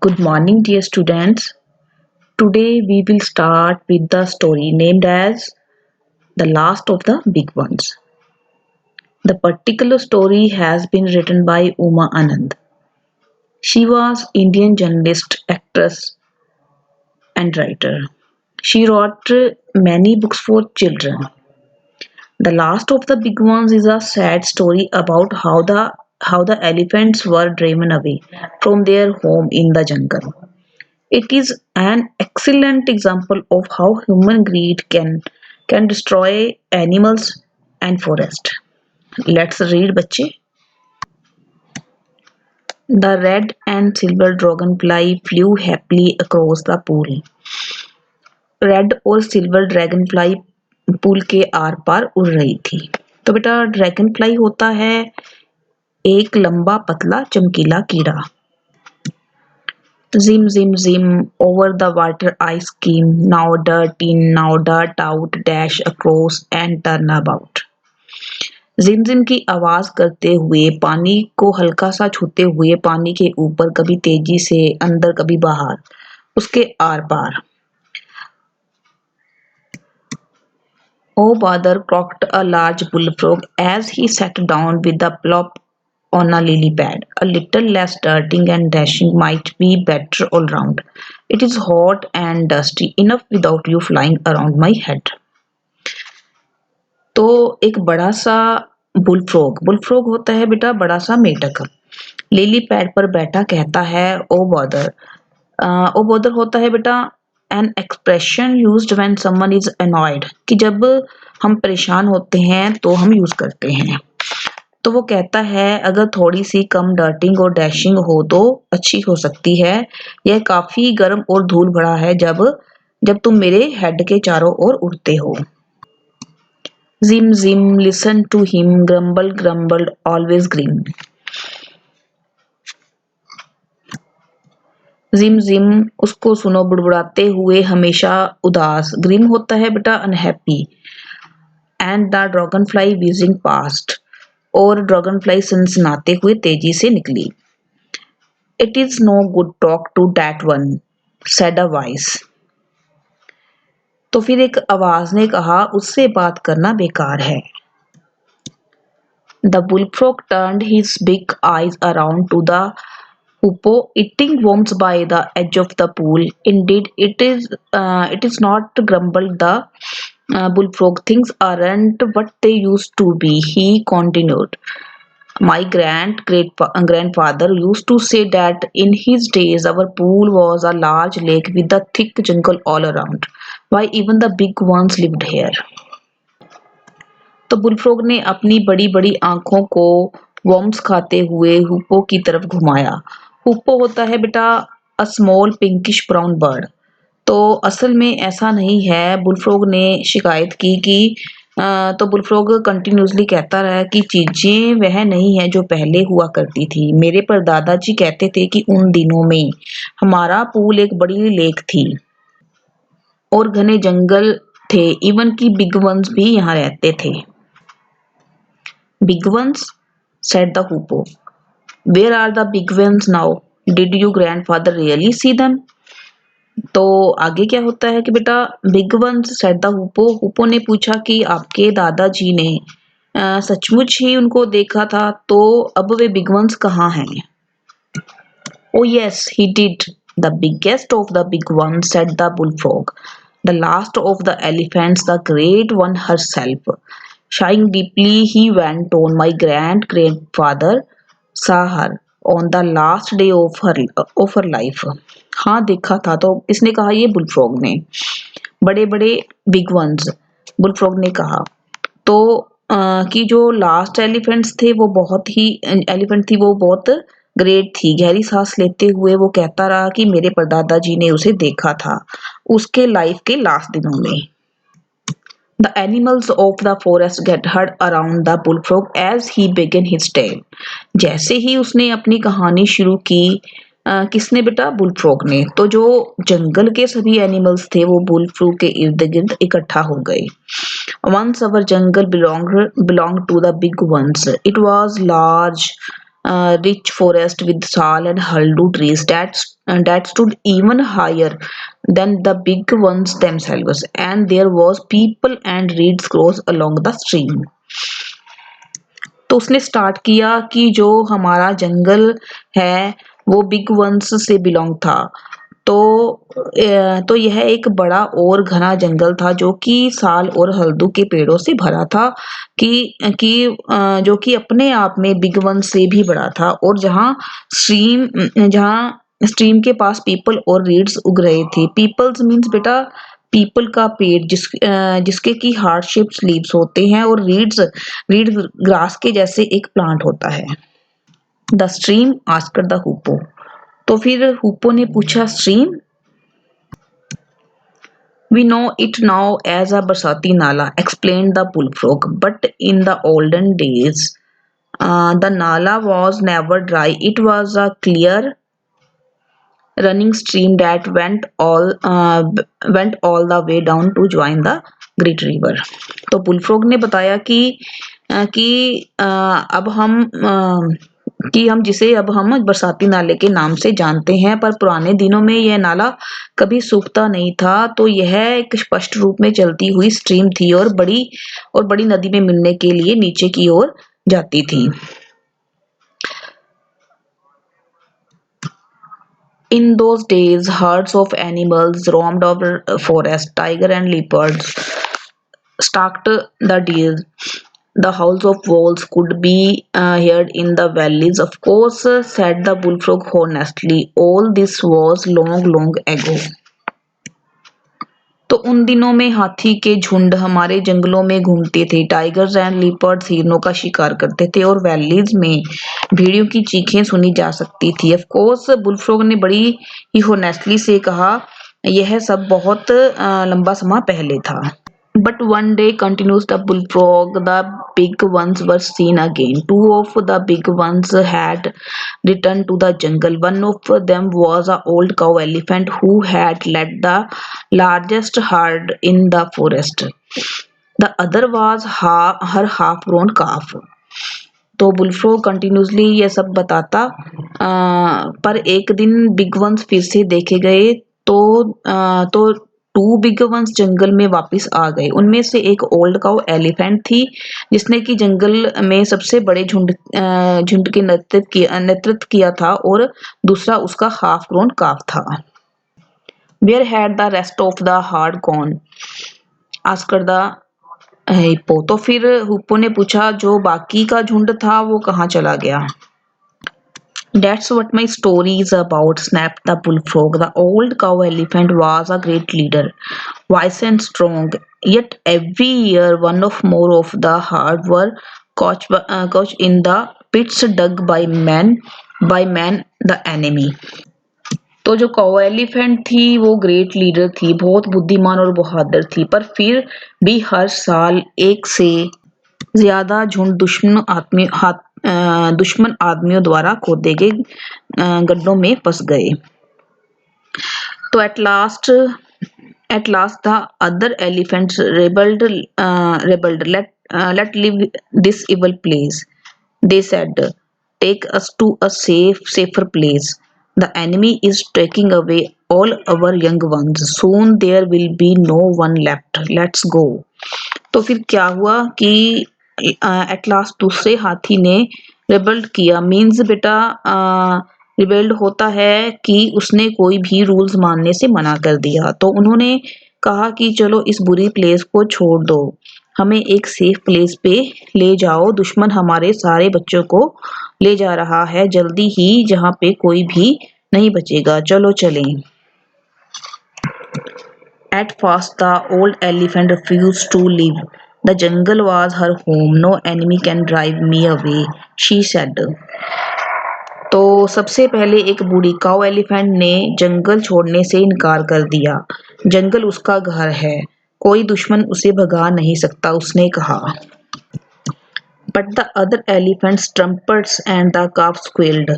Good morning, dear students. Today we will start with the story named as The Last of the Big Ones. The particular story has been written by Uma Anand. She was Indian journalist, actress, and writer. She wrote many books for children. The Last of the Big Ones is a sad story about how the elephants were driven away from their home in the jungle. It is an excellent example of how human greed can destroy animals and forest. Let's read बच्चे. The red and silver dragonfly flew happily across the pool. Red और silver Dragonfly pool के are पार उड़ रही थी. तो बेटा dragon fly होता है एक लंबा पतला चमकीला कीड़ा. Zim zim zim over the water ice came, now dirt in, now dirt out, dash across and turn about. Gym gym की आवाज करते हुए पानी को हल्का सा छूते हुए पानी के ऊपर कभी तेजी से अंदर कभी बाहर उसके आर पार. Oh bother croaked a large bullfrog as he sat down with a plop on a lily pad. A little less darting and dashing might be better all round. It is hot and dusty enough without you flying around my head. तो एक बड़ा सा bullfrog होता है बेटा बड़ा सा मेढक. लिली पैड पर बैठा कहता है ओ बॉदर होता है बेटा an expression used when someone is annoyed कि जब हम परेशान होते हैं तो हम यूज करते हैं. तो वो कहता है अगर थोड़ी सी कम डर्टिंग और डैशिंग हो तो अच्छी हो सकती है. यह काफी गर्म और धूल भरा है जब जब तुम मेरे हेड के चारों ओर उड़ते हो. Zim zim, listen to him, grumble grumbled, always grim. Gym gym उसको सुनो बुड़बुड़ाते हुए हमेशा उदास. ग्रीम होता है बेटा unhappy. And the dragonfly whizzing past और ड्रैगन फ्लाई सनसनाते हुए तेजी से निकली. It is no good talk to that one said a voice. तो फिर एक आवाज ने कहा उससे बात करना बेकार है. The bullfrog turned his big eyes around to the hippo eating worms by the edge of the pool. Indeed, it is not, grumbled the bullfrog. Things aren't what they used to be, he continued. My grandfather used to say that in his days our pool was a large lake with a thick jungle all around. Why even the big ones lived here. तो bullfrog ने अपनी बड़ी बड़ी आंखों को worms खाते हुए हुप्पो की तरफ घुमाया. हुप्पो होता है बेटा a small pinkish brown bird. तो असल में ऐसा नहीं है. बुलफ्रॉग ने शिकायत की कि तो बुलफ्रॉग कंटिन्यूसली कहता रहा कि चीजें वह नहीं है जो पहले हुआ करती थी. मेरे परदादा जी कहते थे कि उन दिनों में हमारा पूल एक बड़ी लेक थी और घने जंगल थे. इवन की बिग वंस भी यहाँ रहते थे. Big ones, said the hippo. Where are the big ones now? Did your grandfather really see them? तो आगे क्या होता है कि बेटा big ones said the hippo. हुप्पो ने पूछा कि आपके दादाजी ने सचमुच ही उनको देखा था तो अब वे बिग वंस कहाँ हैं? Oh yes, he did. The biggest of the big ones, said the bullfrog. The last of the elephants, the great one herself. Sighing deeply, he went on. My grandfather saw her on the last day of her life. हाँ देखा था. तो किसने कहा? ये bullfrog ने. बड़े बड़े बिग वंस बुलफ्रॉग ने कहा. तो कि जो लास्ट एलिफेंट्स थे वो बहुत ग्रेट थी. गहरी सांस लेते हुए वो कहता रहा कि मेरे परदादा जी ने उसे देखा था उसके लाइफ के लास्ट दिनों में. The animals of the forest gathered around the bullfrog as he began his tale. जैसे ही उसने अपनी कहानी शुरू की किसने बेटा? बुलफ्रॉग ने. तो जो जंगल के सभी एनिमल्स थे वो बुलफ्रॉग के इर्द गिर्द इकट्ठा हो गए. Once our jungle belonged to the big ones. It was large rich forest with sal and haldu trees that stood even higher than the big ones themselves, and there was people and reed scrolls along the stream. तो उसने start किया कि जो हमारा जंगल है वो big once से belong था। तो तो यह एक बड़ा और घना जंगल था जो कि साल और हल्दू के पेड़ों से भरा था जो कि अपने आप में बिग वन से भी बड़ा था, और जहाँ स्ट्रीम के पास पीपल और रीड्स उग रहे थे। पीपल्स मीन्स बेटा पीपल का पेड़ जिसके की हार्ट शेप्ड लीव्स होते हैं, और रीड ग्रास के जैसे एक प्लांट होता है। The stream asked the hoopoe. तो फिर हुप्पो ने पूछा stream, we know it now as a barsati nala, explained the bullfrog, but in the olden days the nala was never dry. It was a clear running stream that went all the way down to join the great river. तो bullfrog ने बताया कि अब हम बरसाती नाले के नाम से जानते हैं, पर पुराने दिनों में यह नाला कभी सूखता नहीं था। तो यह एक स्पष्ट रूप में चलती हुई स्ट्रीम थी और बड़ी नदी में मिलने के लिए नीचे की ओर जाती थी। In those days, herds of animals roamed over forest. Tiger and leopards stalked the deer. The howls of wolves could be heard in the valleys. Of course, said the bullfrog honestly. All this was long, long ago. तो उन दिनों में हाथी के झुंड हमारे जंगलों में घूमते थे। टाइगर्स एंड लिपर्ड्स हिरणों का शिकार करते थे, और वैलीज में भेड़ियों की चीखें सुनी जा सकती थी। ऑफ कोर्स, बुलफ्रॉग ने बड़ी ही होनेस्टली से कहा, यह सब बहुत लंबा समय पहले था। But one day, continues the bullfrog, the big ones were seen again. Two of the big ones had returned to the jungle. One of them was an old cow elephant who had led the largest herd in the forest. The other was her half-grown calf. तो bullfrog continuously ये सब बताता, पर एक दिन big once फिर से देखे गए। तो टू बिग वंस जंगल में वापस आ गए। उनमें से एक ओल्ड काउ एलिफेंट थी जिसने कि जंगल में सबसे बड़े झुंड के नेतृत्व किया था, और दूसरा उसका हाफ ग्रोन काफ था। Where had the rest of the herd gone, asked the hippo. तो फिर हुप्पो ने पूछा, जो बाकी का झुंड था वो कहाँ चला गया? That's what my story is about, snapped the bullfrog. The old cow elephant was a great leader, wise and strong. Yet every year, one of more of the herd were caught in the pits dug by man, the enemy. तो जो cow elephant थी वो great leader थी, बहुत बुद्धिमान और बहादुर थी, पर फिर भी हर साल एक से ज्यादा झुंड दुश्मन आदमियों द्वारा खोदे गए गड्ढों में फंस गए। तो at last the other elephants rebelled. Let leave this evil place, they said. Take us to a safer place. The enemy is taking away all our young ones. Soon there will be no one left. Let's go. तो फिर क्या हुआ कि at last दूसरे हाथी ने रिबल्ड किया। Means बेटा रिबेल्ड होता है कि उसने कोई भी रूल्स मानने से मना कर दिया। तो उन्होंने कहा कि चलो इस बुरी प्लेस को छोड़ दो, हमें एक सेफ प्लेस पे ले जाओ। दुश्मन हमारे सारे बच्चों को ले जा रहा है जल्दी ही, जहाँ पे कोई भी नहीं बचेगा। चलो चलें। At first, the old elephant refused to leave. The jungle was her home. No enemy can drive me away, she said. तो सबसे पहले एक बूढ़ी काउ एलिफेंट ने जंगल छोड़ने से इनकार कर दिया। जंगल उसका घर है, कोई दुश्मन उसे भगा नहीं सकता, उसने कहा। But the other elephants, trumpets and the calf squealed,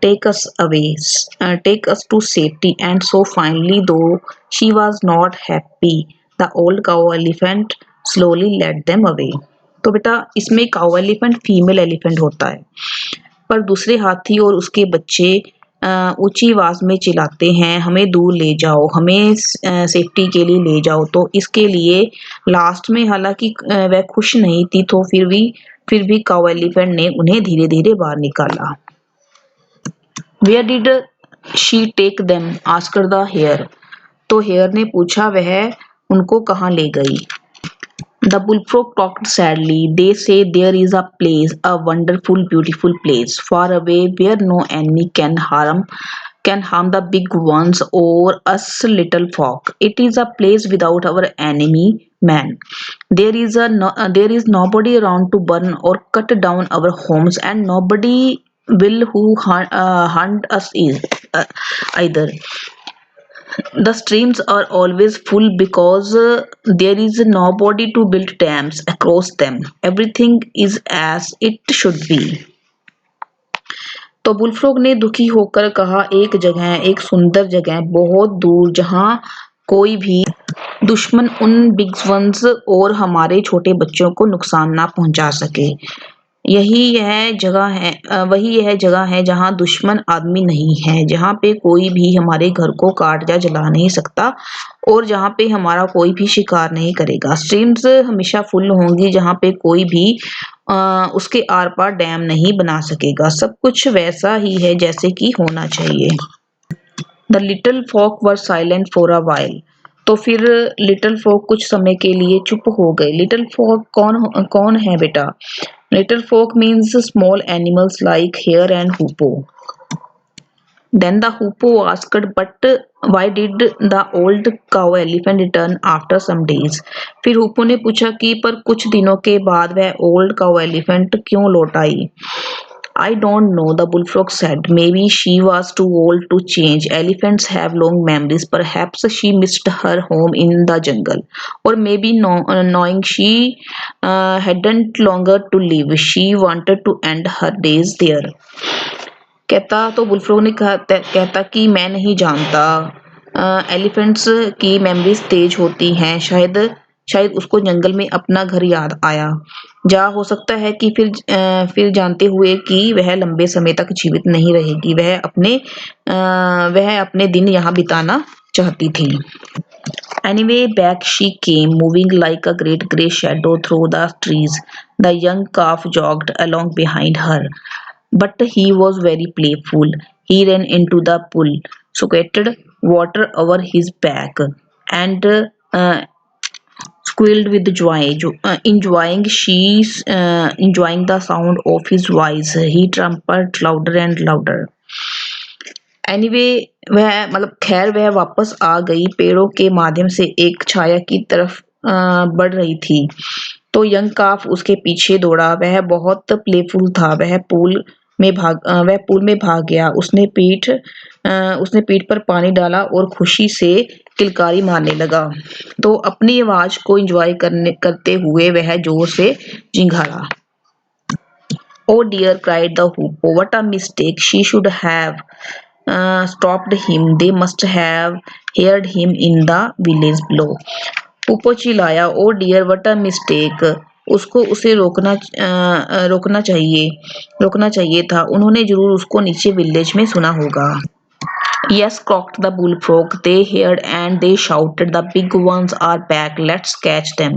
take us away, take us to safety. And so finally, though she was not happy, the old cow elephant slowly led them away. तो बेटा इसमें cow elephant female elephant होता है। पर दूसरे हाथी और उसके बच्चे ऊंची आवाज में चिल्लाते हैं, हमें दूर ले जाओ, हमें सेफ्टी के लिए ले जाओ। तो इसके लिए लास्ट में हालांकि वह खुश नहीं थी, तो फिर भी काऊ एलिफेंट ने उन्हें धीरे धीरे बाहर निकाला। Where did she take them asked the hare. तो हेयर ने पूछा, वह उनको कहाँ ले गई। The bullfrog talked sadly. They say there is a place, a wonderful, beautiful place, far away where no enemy can harm the big ones or us little folk. It is a place without our enemy, man. There is nobody around to burn or cut down our homes, and nobody will who hunt us either. The streams are always full because there is nobody to build dams across them. Everything is as it should be. तो bullfrog ने दुखी होकर कहा, एक सुंदर जगह बहुत दूर जहां कोई भी दुश्मन उन बिग वंस और हमारे छोटे बच्चों को नुकसान ना पहुंचा सके। वही यह जगह है जहां दुश्मन आदमी नहीं है, जहां पे कोई भी हमारे घर को काट या जला नहीं सकता और जहां पे हमारा कोई भी शिकार नहीं करेगा। स्ट्रीम्स हमेशा फुल होंगी जहां पे कोई भी उसके आर पार डैम नहीं बना सकेगा। सब कुछ वैसा ही है जैसे कि होना चाहिए। The little folk were silent for a while. तो फिर लिटिल फॉक कुछ समय के लिए चुप हो गए। लिटिल फॉक कौन है बेटा? Little folk means small animals like hare and hoopoe. Then the hoopoe asked, but why did the old cow elephant return after some days? फिर हूपो ने पूछा कि पर कुछ दिनों के बाद वह ओल्ड काउ एलिफेंट क्यों लौट आई? I don't know, the bullfrog said. Maybe she was too old to change. Elephants have long memories. Perhaps she missed her home in the jungle. Or maybe knowing she hadn't longer to live, she wanted to end her days there. Bullfrog ने कहता कि मैं नहीं जानता, elephants की memories तेज होती हैं, शायद उसको जंगल में अपना घर याद आया। हो सकता है कि फिर जानते हुए कि वह लंबे समय तक जीवित नहीं रहेगी, वह अपने दिन यहाँ बिताना चाहती थी। Anyway, back she came, moving like a great grey shadow through the trees. The young calf jogged along behind her. But he was very playful. He ran into the pool, squirted water over his back, and squealed with joy, enjoying the sound of his voice. He trampled louder and louder. Anyway, वह वापस आ गई, पेड़ों के माध्यम से एक छाया की तरफ बढ़ रही थी। तो यंग काफ उसके पीछे दौड़ा। वह बहुत प्लेफुल था। वह पूल में भाग गया। उसने पीठ पर पानी डाला और खुशी से किलकारी मारने लगा। तो अपनी आवाज को एंजॉय करते हुए वह जोर से चिंघाड़ा। Oh dear, cried the hoopoe, what a mistake! She should have stopped him. They must have heard him in the village below. हूपो चिल्लाया, ओ डियर व्हाट अ मिस्टेक! उसे रोकना चाहिए था। उन्होंने जरूर उसको नीचे विलेज में सुना होगा। Yes, croaked the bullfrog. They heard and they shouted, the big ones are back. Let's catch them.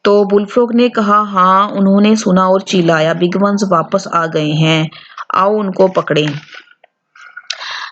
तो बुलफ्रॉग ने कहा, हाँ उन्होंने सुना और चिल्लाया, बिग वंस वापस आ गए हैं, आओ उनको पकड़ें।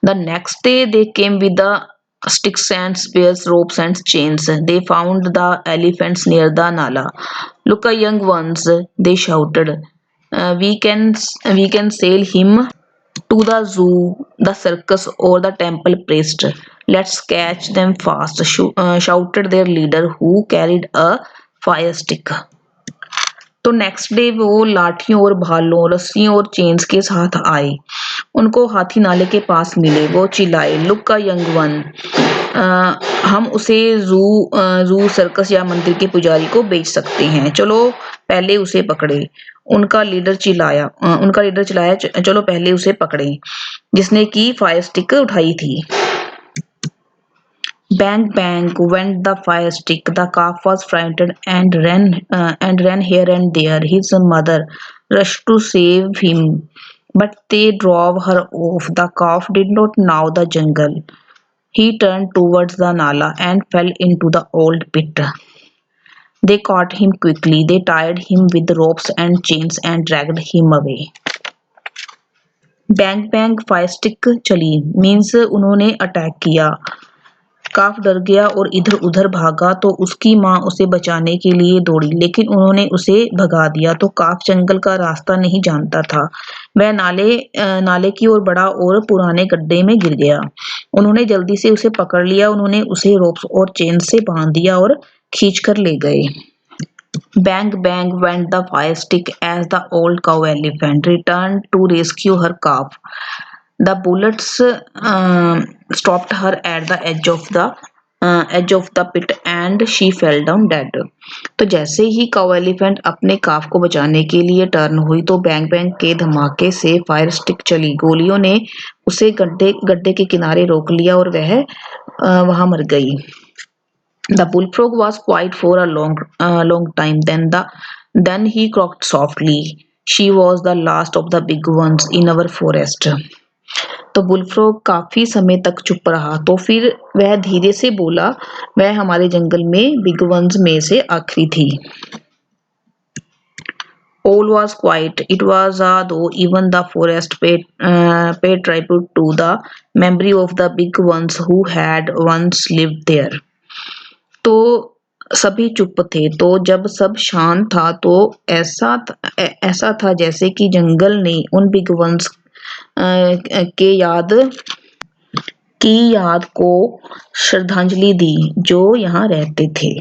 The next day they came with the sticks and spears, ropes and chains. They found the elephants near the nala. Look, young ones, they shouted. We can sail him to the zoo, the circus or the temple priest. Let's catch them fast, shouted their leader who carried a fire stick. तो next day वो लाठियों और भालों, रस्सियों और chains के साथ आए। उनको हाथी नाले के पास मिले। वो चिल्लाए, लुक का यंग वन, हम उसे जू सर्कस या मंदिर के पुजारी को बेच सकते हैं, चलो पहले उसे पकड़े। उनका लीडर चिल्लाया, चलो पहले उसे पकड़े, जिसने की फायर स्टिक उठाई थी। Bang bang went the fire stick. The calf was frightened and ran here and there. His mother rushed to save him, but they drove her off. The calf did not know the jungle. He turned towards the Nala and fell into the old pit. They caught him quickly. They tied him with ropes and chains and dragged him away. Bang bang fire stick चली means उन्होंने attack किया। काफ डर गया और इधर उधर भागा तो उसकी माँ उसे बचाने के लिए दौड़ी, लेकिन उन्होंने उसे भगा दिया। तो काफ जंगल का रास्ता नहीं जानता था। वह नाले की ओर बढ़ा और पुराने गड्ढे में गिर गया। उन्होंने जल्दी से उसे पकड़ लिया। उन्होंने उसे रोप्स और चेन से बांध दिया और खींच कर ले गए। Bang bang went the fire stick as the old cow elephant returned to rescue her calf. The bullets stopped her at the edge of the pit and she fell down dead. तो जैसे ही cow elephant अपने काफ को बचाने के लिए turn हुई तो bang bang के धमाके से फायर स्टिक चली। गोलियों ने उसे गड्ढे के किनारे रोक लिया और वह वहां मर गई। The bullfrog was quiet for a long time. Then he croaked softly. She was the last of the big ones in our forest. तो बुलफ्रॉग काफी समय तक चुप रहा। तो फिर वह धीरे से बोला, वह हमारे जंगल में बिग वंस में से आखिरी थी। All was quiet. It was though even the forest paid tribute to the memory of the big ones who had once lived there. तो सभी चुप थे। तो जब सब शांत था तो ऐसा था जैसे कि जंगल ने उन बिग वंस की याद को श्रद्धांजलि दी जो यहाँ रहते थे।